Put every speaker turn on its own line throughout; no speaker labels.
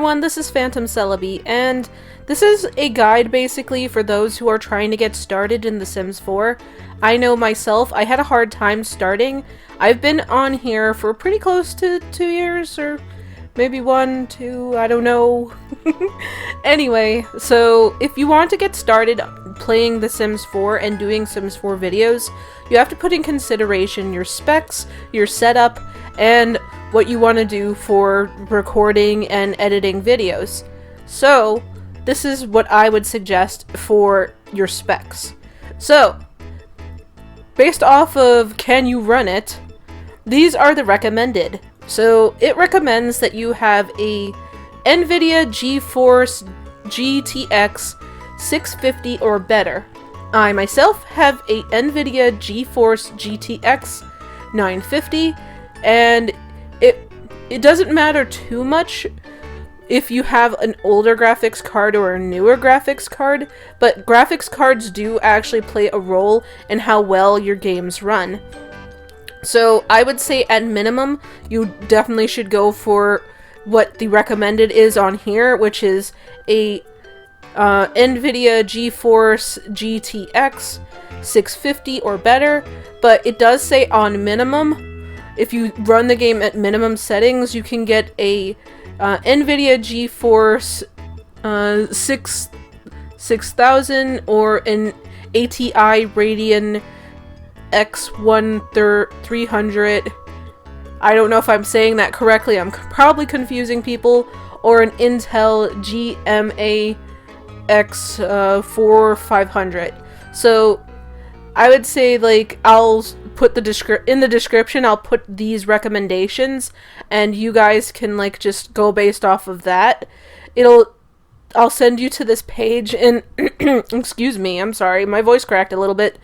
everyone, this is Phantom Celebi, and this is a guide basically for those who are trying to get started in The Sims 4. I know myself, I had a hard time starting. I've been on here for pretty close to 2 years, or maybe 1, 2, I don't know. Anyway, so if you want to get started playing The Sims 4 and doing Sims 4 videos, you have to put in consideration your specs, your setup, and what you want to do for recording and editing videos. So, this is what I would suggest for your specs. So, based off of can you run it, these are the recommended. So, it recommends that you have a NVIDIA GeForce GTX 650 or better. I myself have a NVIDIA GeForce GTX 950, and it doesn't matter too much if you have an older graphics card or a newer graphics card, but graphics cards do actually play a role in how well your games run. So I would say at minimum, you definitely should go for what the recommended is on here, which is a NVIDIA GeForce GTX 650 or better, but it does say on minimum. If you run the game at minimum settings, you can get a NVIDIA GeForce 6000 or an ATI Radeon X1300. I don't know if I'm saying that correctly. I'm probably confusing people. Or an Intel GMA X4500. So I would say, like, I'll put in the description, I'll put these recommendations, and you guys can, like, just go based off of that. I'll send you to this page, and excuse me, I'm sorry, my voice cracked a little bit.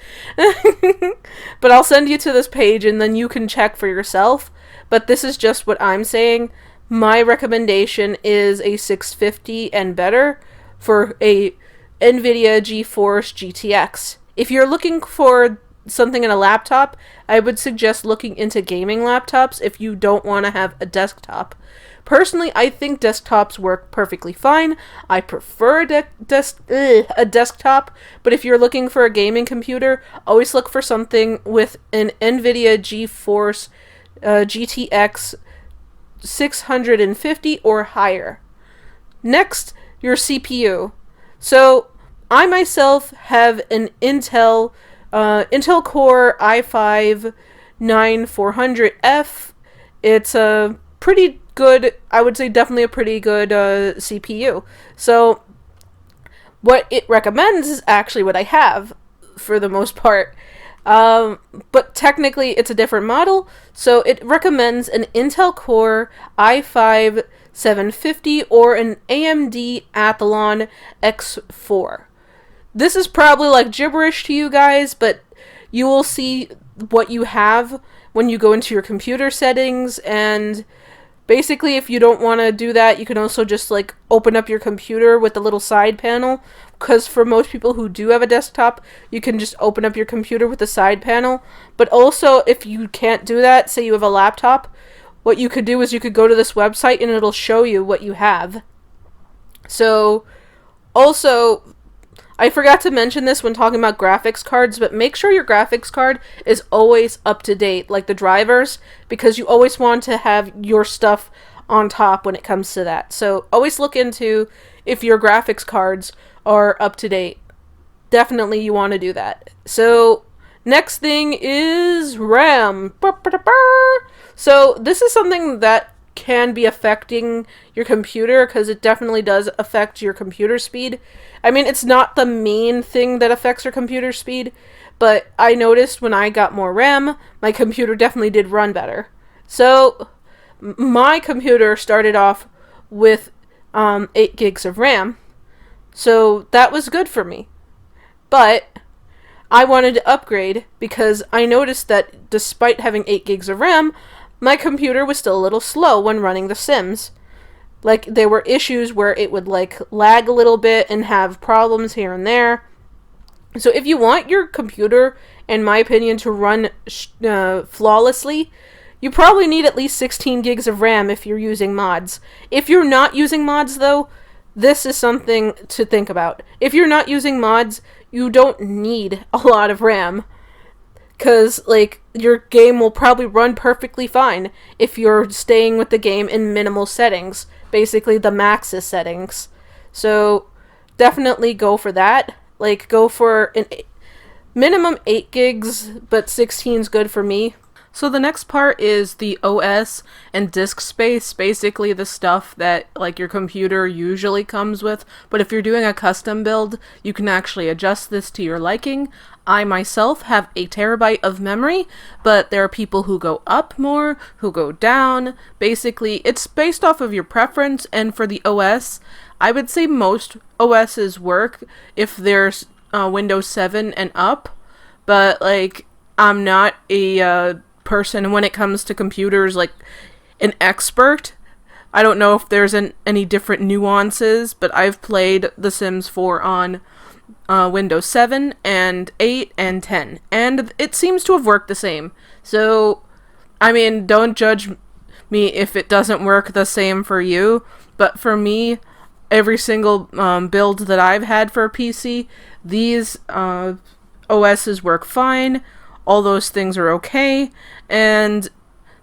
But I'll send you to this page, and then you can check for yourself. But this is just what I'm saying. My recommendation is a 650 and better for a NVIDIA GeForce GTX. If you're looking for something in a laptop, I would suggest looking into gaming laptops if you don't want to have a desktop. Personally, I think desktops work perfectly fine. I prefer a desktop, but if you're looking for a gaming computer, always look for something with an NVIDIA GeForce GTX 650 or higher. Next, your CPU. So, I myself have an Intel Core i5-9400F. It's a pretty good, I would say definitely a pretty good CPU. So, what it recommends is actually what I have, for the most part. But technically it's a different model, so it recommends an Intel Core i5-750 or an AMD Athlon X4. This is probably like gibberish to you guys, but you will see what you have when you go into your computer settings, and basically if you don't want to do that, you can also just like open up your computer with the little side panel, because for most people who do have a desktop, you can just open up your computer with the side panel. But also if you can't do that, say you have a laptop, what you could do is you could go to this website and it'll show you what you have. So also, I forgot to mention this when talking about graphics cards, but make sure your graphics card is always up to date, like the drivers, because you always want to have your stuff on top when it comes to that. So always look into if your graphics cards are up to date. Definitely you want to do that. So next thing is RAM. So this is something that can be affecting your computer, because it definitely does affect your computer speed. I mean, it's not the main thing that affects your computer speed, but I noticed when I got more RAM, my computer definitely did run better. So my computer started off with 8 gigs of RAM, so that was good for me. But I wanted to upgrade because I noticed that despite having 8 gigs of RAM, my computer was still a little slow when running The Sims. Like, there were issues where it would, like, lag a little bit and have problems here and there. So if you want your computer, in my opinion, to run flawlessly, you probably need at least 16 gigs of RAM if you're using mods. If you're not using mods, though, this is something to think about. If you're not using mods, you don't need a lot of RAM. Because, like, your game will probably run perfectly fine if you're staying with the game in minimal settings. Basically, the maxes settings. So, definitely go for that. Like, go for an minimum 8 gigs, but 16 is good for me. So the next part is the OS and disk space, basically the stuff that like your computer usually comes with, but if you're doing a custom build, you can actually adjust this to your liking. I myself have a terabyte of memory, but there are people who go up more, who go down. Basically, it's based off of your preference, and for the OS, I would say most OSs work if there's Windows 7 and up, but like I'm not a person when it comes to computers, like an expert. I don't know if there's any different nuances, but I've played The Sims 4 on Windows 7 and 8 and 10, and it seems to have worked the same. So, I mean, don't judge me if it doesn't work the same for you, but for me, every single build that I've had for a PC, these OSs work fine. All those things are okay. And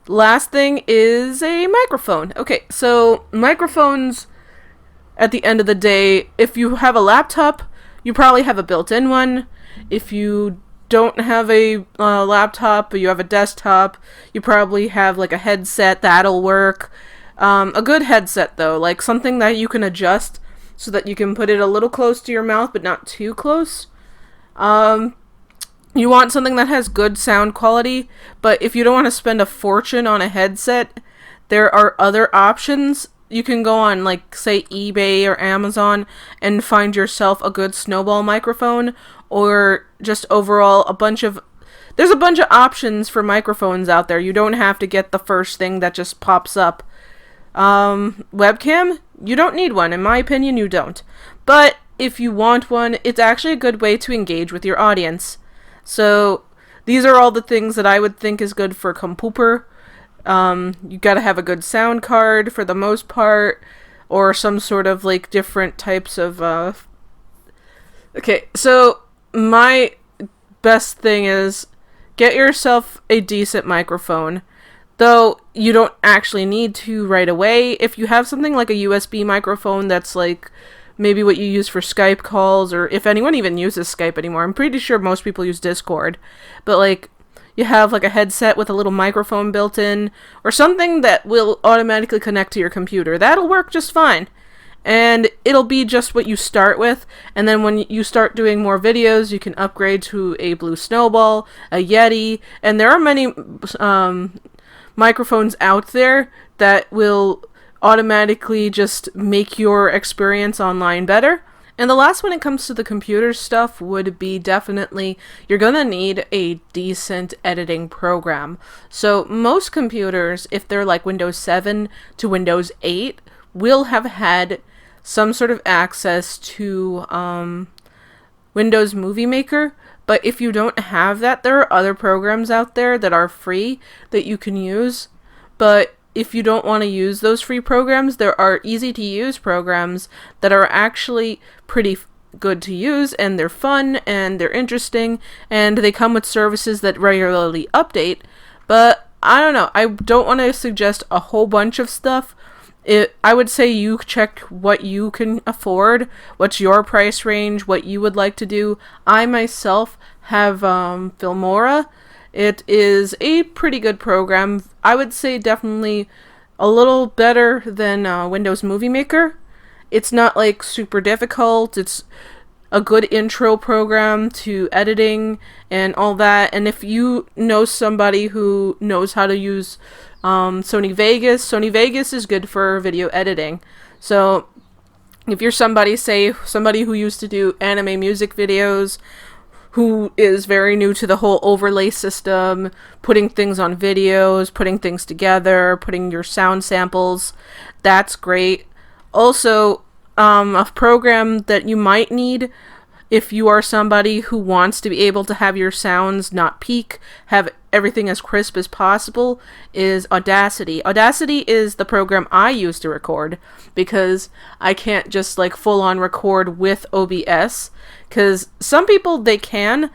last thing is a microphone. Okay, so microphones, at the end of the day, if you have a laptop, you probably have a built-in one. If you don't have a laptop, but you have a desktop, you probably have like a headset that'll work. A good headset though, like something that you can adjust so that you can put it a little close to your mouth, but not too close. You want something that has good sound quality, but if you don't want to spend a fortune on a headset, there are other options. You can go on, like, say, eBay or Amazon and find yourself a good Snowball microphone, or just overall there's a bunch of options for microphones out there. You don't have to get the first thing that just pops up. Webcam? You don't need one. In my opinion, you don't. But if you want one, it's actually a good way to engage with your audience. So, these are all the things that I would think is good for Computer. You gotta have a good sound card for the most part, or some sort of, like, different types of, Okay, so, my best thing is, get yourself a decent microphone. Though, you don't actually need to right away. If you have something like a USB microphone that's, like, maybe what you use for Skype calls, or if anyone even uses Skype anymore. I'm pretty sure most people use Discord. But, like, you have, like, a headset with a little microphone built in, or something that will automatically connect to your computer. That'll work just fine. And it'll be just what you start with, and then when you start doing more videos, you can upgrade to a Blue Snowball, a Yeti, and there are many microphones out there that will automatically just make your experience online better. And the last when it comes to the computer stuff would be definitely, you're gonna need a decent editing program. So most computers, if they're like Windows 7 to Windows 8, will have had some sort of access to Windows Movie Maker. But if you don't have that, there are other programs out there that are free that you can use. But if you don't want to use those free programs, there are easy to use programs that are actually pretty good to use, and they're fun, and they're interesting, and they come with services that regularly update. But I don't know, I don't want to suggest a whole bunch of stuff. I would say you check what you can afford, what's your price range, what you would like to do. I myself have Filmora. It is a pretty good program. I would say definitely a little better than Windows Movie Maker. It's not like super difficult. It's a good intro program to editing and all that. And if you know somebody who knows how to use Sony Vegas is good for video editing. So if you're somebody who used to do anime music videos, who is very new to the whole overlay system, putting things on videos, putting things together, putting your sound samples, that's great. Also, a program that you might need if you are somebody who wants to be able to have your sounds not peak, have everything as crisp as possible is Audacity. Audacity is the program I use to record because I can't just like full on record with OBS, because some people they can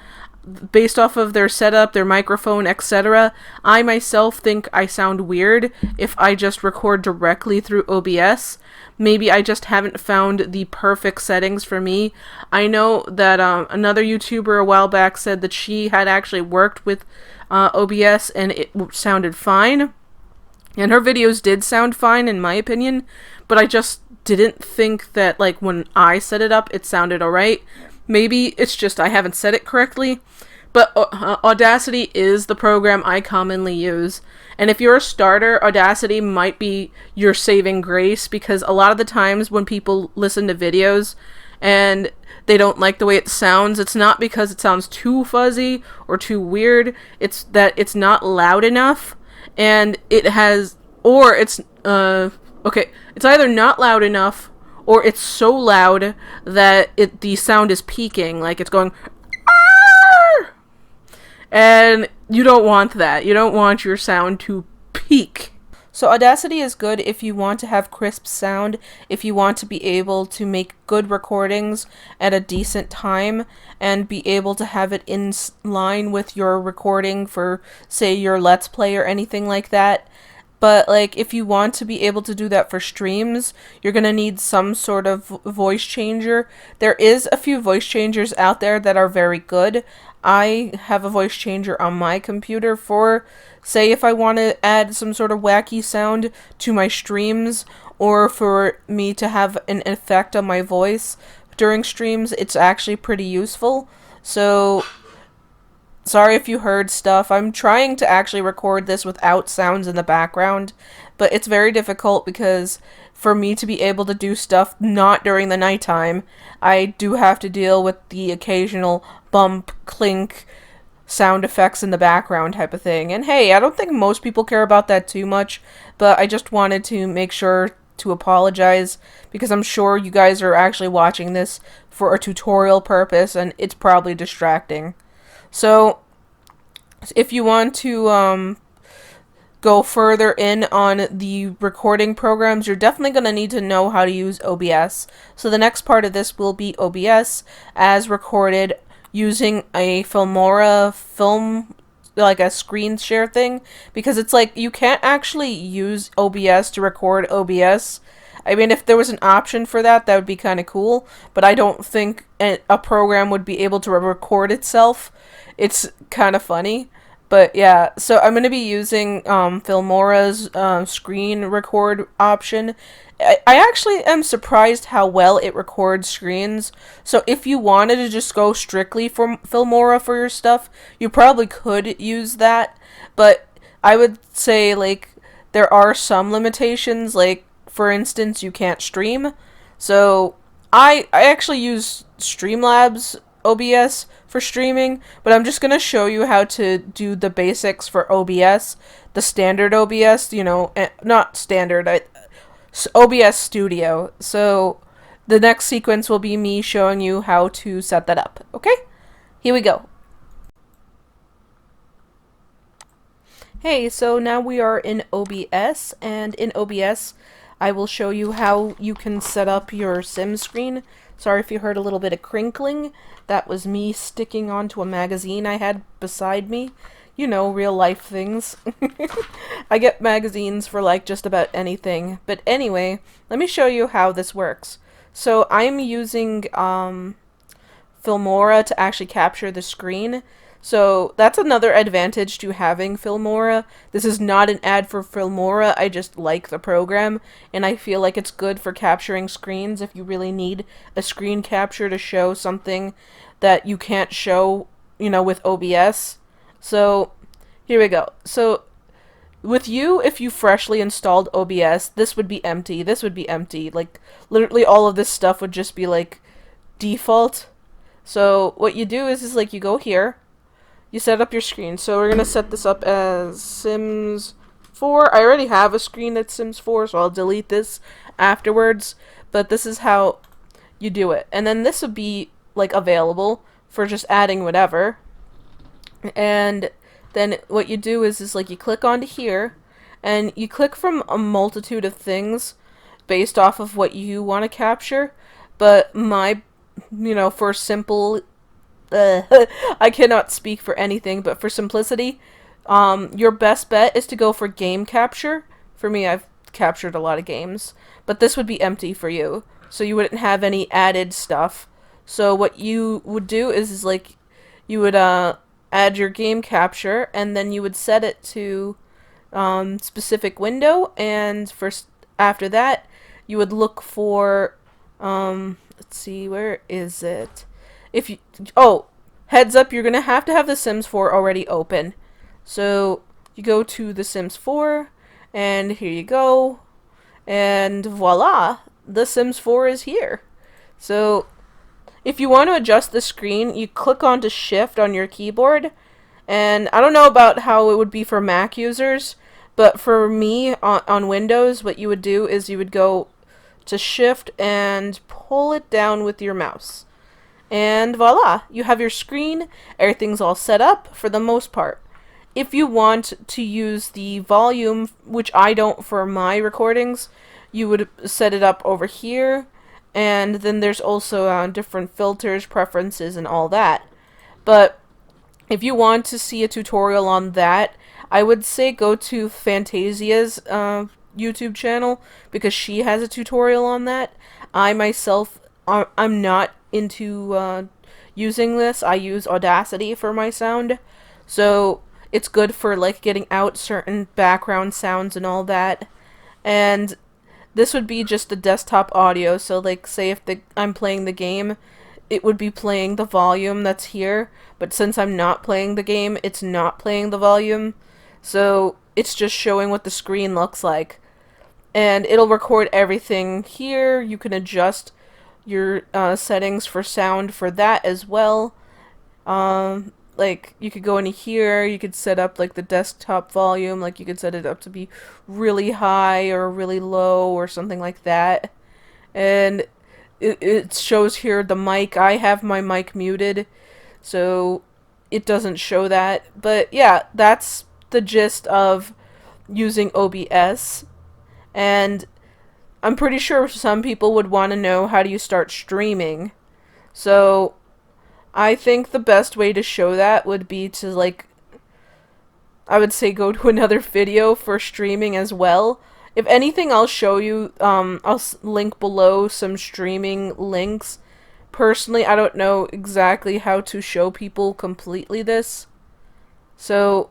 based off of their setup, their microphone, etc. I myself think I sound weird if I just record directly through OBS. Maybe I just haven't found the perfect settings for me. I know that another YouTuber a while back said that she had actually worked with OBS and it sounded fine. And her videos did sound fine in my opinion, but I just didn't think that like when I set it up it sounded alright. Maybe it's just I haven't said it correctly, but Audacity is the program I commonly use. And if you're a starter, Audacity might be your saving grace, because a lot of the times when people listen to videos and they don't like the way it sounds, it's not because it sounds too fuzzy or too weird, it's that it's not loud enough, and it has, or it's, it's either not loud enough or it's so loud that the sound is peaking, like it's going, Arr! And you don't want that. You don't want your sound to peak. So Audacity is good if you want to have crisp sound, if you want to be able to make good recordings at a decent time, and be able to have it in line with your recording for, say, your Let's Play or anything like that. But, like, if you want to be able to do that for streams, you're going to need some sort of voice changer. There is a few voice changers out there that are very good. I have a voice changer on my computer for, say, if I want to add some sort of wacky sound to my streams, or for me to have an effect on my voice during streams. It's actually pretty useful. So sorry if you heard stuff. I'm trying to actually record this without sounds in the background, but it's very difficult because for me to be able to do stuff not during the nighttime, I do have to deal with the occasional bump, clink, sound effects in the background type of thing. And hey, I don't think most people care about that too much, but I just wanted to make sure to apologize, because I'm sure you guys are actually watching this for a tutorial purpose and it's probably distracting. So, if you want to go further in on the recording programs, you're definitely going to need to know how to use OBS. So the next part of this will be OBS as recorded using a Filmora film, like a screen share thing, because it's like you can't actually use OBS to record OBS. I mean, if there was an option for that, that would be kind of cool, but I don't think a program would be able to record itself. It's kind of funny, but yeah, so I'm going to be using Filmora's screen record option. I actually am surprised how well it records screens, so if you wanted to just go strictly from Filmora for your stuff, you probably could use that, but I would say, like, there are some limitations, like, for instance, you can't stream. So I actually use Streamlabs OBS for streaming, but I'm just going to show you how to do the basics for OBS, the standard OBS, you know, not standard, OBS Studio. So the next sequence will be me showing you how to set that up. Okay? Here we go. Hey, so now we are in OBS, and in OBS I will show you how you can set up your sim screen. Sorry if you heard a little bit of crinkling. That was me sticking onto a magazine I had beside me. You know, real life things. I get magazines for like just about anything. But anyway, let me show you how this works. So I'm using Filmora to actually capture the screen. So that's another advantage to having Filmora. This is not an ad for Filmora, I just like the program, and I feel like it's good for capturing screens if you really need a screen capture to show something that you can't show, you know, with OBS. So here we go. So with you, if you freshly installed OBS, this would be empty, this would be empty. Like, literally all of this stuff would just be like default. So what you do is like you go here, you set up your screen. So we're going to set this up as Sims 4. I already have a screen that's Sims 4, so I'll delete this afterwards. But this is how you do it. And then this would be like available for just adding whatever. And then what you do is like you click onto here, and you click from a multitude of things based off of what you want to capture. But for simple, I cannot speak for anything, but for simplicity, your best bet is to go for game capture. For me, I've captured a lot of games, but this would be empty for you, so you wouldn't have any added stuff. So what you would do is like, you would add your game capture, and then you would set it to specific window, and after that, you would look for, let's see, where is it? Heads up, you're gonna have to have The Sims 4 already open. So you go to The Sims 4, and here you go, and voila, The Sims 4 is here. So if you want to adjust the screen, you click onto Shift on your keyboard, and I don't know about how it would be for Mac users, but for me on Windows, what you would do is you would go to Shift and pull it down with your mouse. And voila, you have your screen, everything's all set up for the most part. If you want to use the volume, which I don't for my recordings, you would set it up over here, and then there's also different filters, preferences, and all that. But if you want to see a tutorial on that, I would say go to Fantasia's YouTube channel, because she has a tutorial on that. I myself, I'm not into using this. I use Audacity for my sound, so it's good for like getting out certain background sounds and all that. And this would be just the desktop audio, so like say if I'm playing the game, it would be playing the volume that's here, but since I'm not playing the game, it's not playing the volume, so it's just showing what the screen looks like. And it'll record everything here. You can adjust your settings for sound for that as well. Like, you could go into here, you could set up like the desktop volume, like you could set it up to be really high or really low or something like that. And it shows here the mic. I have my mic muted, so it doesn't show that. But yeah, that's the gist of using OBS. And I'm pretty sure some people would want to know, how do you start streaming? So I think the best way to show that would be to, like, I would say go to another video for streaming as well. If anything, I'll show you, I'll link below some streaming links. Personally, I don't know exactly how to show people completely this. So,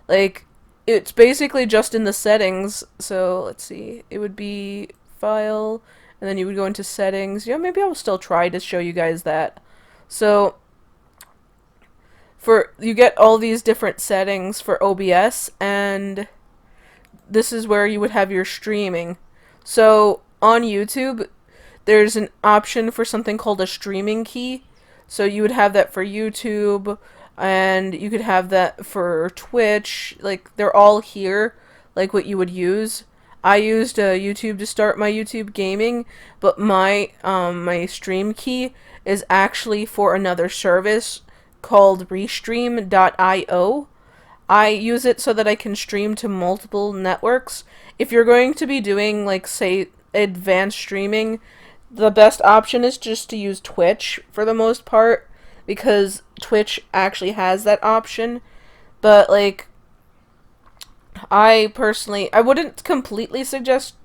like, it's basically just in the settings. So, let's see, it would be File, and then you would go into Settings. Yeah, maybe I'll still try to show you guys that. So, you get all these different settings for OBS, and this is where you would have your streaming. So on YouTube, there's an option for something called a streaming key. So you would have that for YouTube, and you could have that for Twitch. Like, they're all here, like what you would use. I used YouTube to start my YouTube gaming, but my my stream key is actually for another service called Restream.io. I use it so that I can stream to multiple networks. If you're going to be doing, like, say, advanced streaming, the best option is just to use Twitch for the most part, because Twitch actually has that option. But, like, I wouldn't completely suggest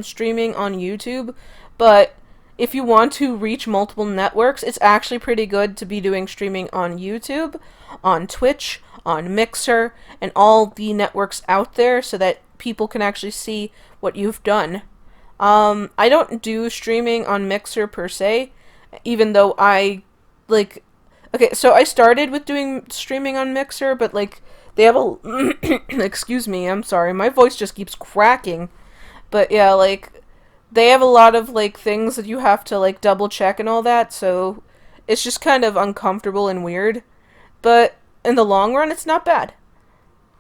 streaming on YouTube, but if you want to reach multiple networks, it's actually pretty good to be doing streaming on YouTube, on Twitch, on Mixer, and all the networks out there, so that people can actually see what you've done. I don't do streaming on Mixer per se, even though okay, so I started with doing streaming on Mixer, but, like, they have a excuse me, I'm sorry, my voice just keeps cracking. But yeah, like, they have a lot of, like, things that you have to, like, double check and all that, so it's just kind of uncomfortable and weird. But in the long run, it's not bad.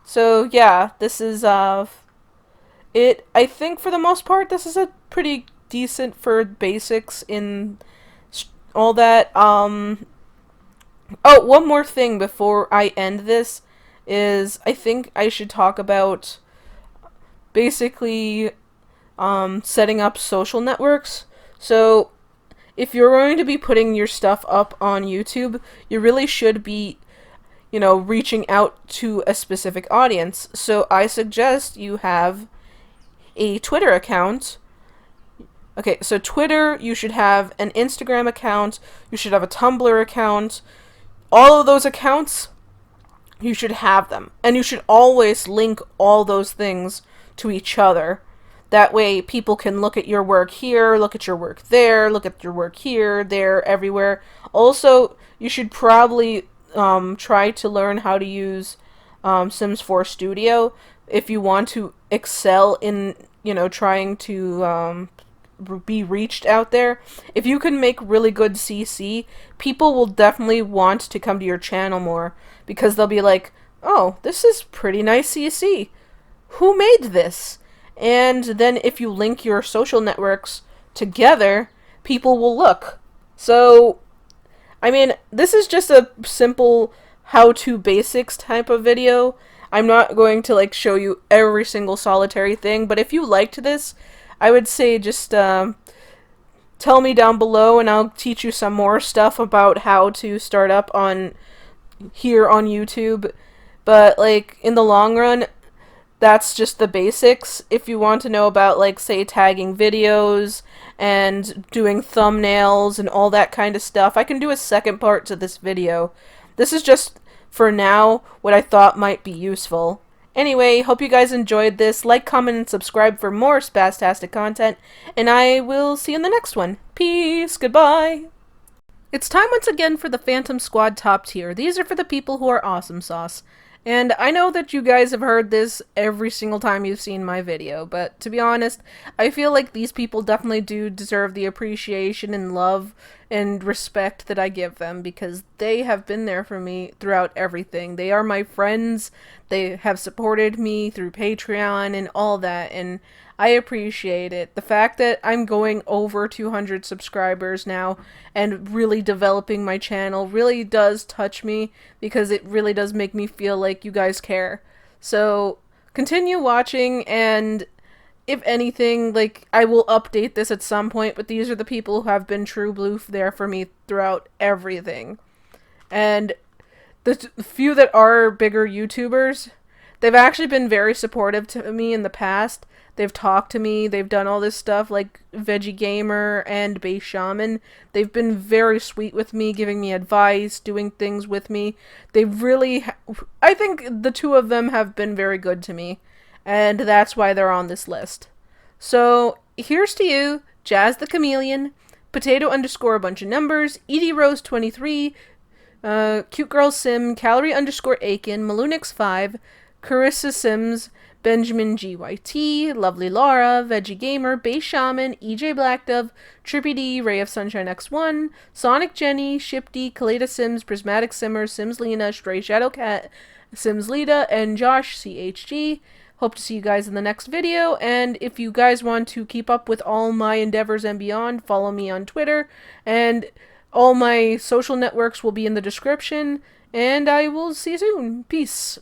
So yeah, this is it. I think for the most part, this is a pretty decent for basics in all that. Oh, one more thing before I end this is I think I should talk about basically setting up social networks. So if you're going to be putting your stuff up on YouTube, you really should be, reaching out to a specific audience. So I suggest you have a Twitter account. Okay, so Twitter, you should have an Instagram account, you should have a Tumblr account. All of those accounts, you should have them. And you should always link all those things to each other. That way people can look at your work here, look at your work there, look at your work here, there, everywhere. Also, you should probably try to learn how to use Sims 4 Studio if you want to excel in, trying to be reached out there. If you can make really good CC, people will definitely want to come to your channel more, because they'll be like, oh, this is pretty nice CC. Who made this? And then if you link your social networks together, people will look. So, I mean, this is just a simple how-to basics type of video. I'm not going to, show you every single solitary thing, but if you liked this, I would say just tell me down below and I'll teach you some more stuff about how to start up here on YouTube. But, in the long run, that's just the basics. If you want to know about, say, tagging videos and doing thumbnails and all that kind of stuff, I can do a second part to this video. This is just, for now, what I thought might be useful. Anyway, hope you guys enjoyed this. Like, comment, and subscribe for more spastastic content, and I will see you in the next one. Peace, goodbye! It's time once again for the Phantom Squad top tier. These are for the people who are awesome sauce. And I know that you guys have heard this every single time you've seen my video, but to be honest, I feel like these people definitely do deserve the appreciation and love and respect that I give them, because they have been there for me throughout everything. They are my friends, they have supported me through Patreon and all that, and I appreciate it. The fact that I'm going over 200 subscribers now and really developing my channel really does touch me, because it really does make me feel like you guys care. So continue watching, and if anything, I will update this at some point, but these are the people who have been true blue there for me throughout everything. And the few that are bigger YouTubers, they've actually been very supportive to me in the past. They've talked to me, they've done all this stuff, like Veggie Gamer and Base Shaman. They've been very sweet with me, giving me advice, doing things with me. They really, I think the two of them have been very good to me, and that's why they're on this list. So, here's to you, Jazz the Chameleon, Potato _ a bunch of numbers, Edie Rose 23, Cute Girl Sim, Calorie _ Aiken, Malunix 5, Carissa Sims, Benjamin GYT, Lovely Laura, Veggie Gamer, Base Shaman, EJ Blackdove, Trippy D, Ray of Sunshine X1, Sonic Jenny, Shipdy, Kaleda Sims, Prismatic Simmer, Sims Lena, Stray Shadowcat, Sims Lita, and Josh CHG. Hope to see you guys in the next video, and if you guys want to keep up with all my endeavors and beyond, follow me on Twitter, and all my social networks will be in the description, and I will see you soon. Peace.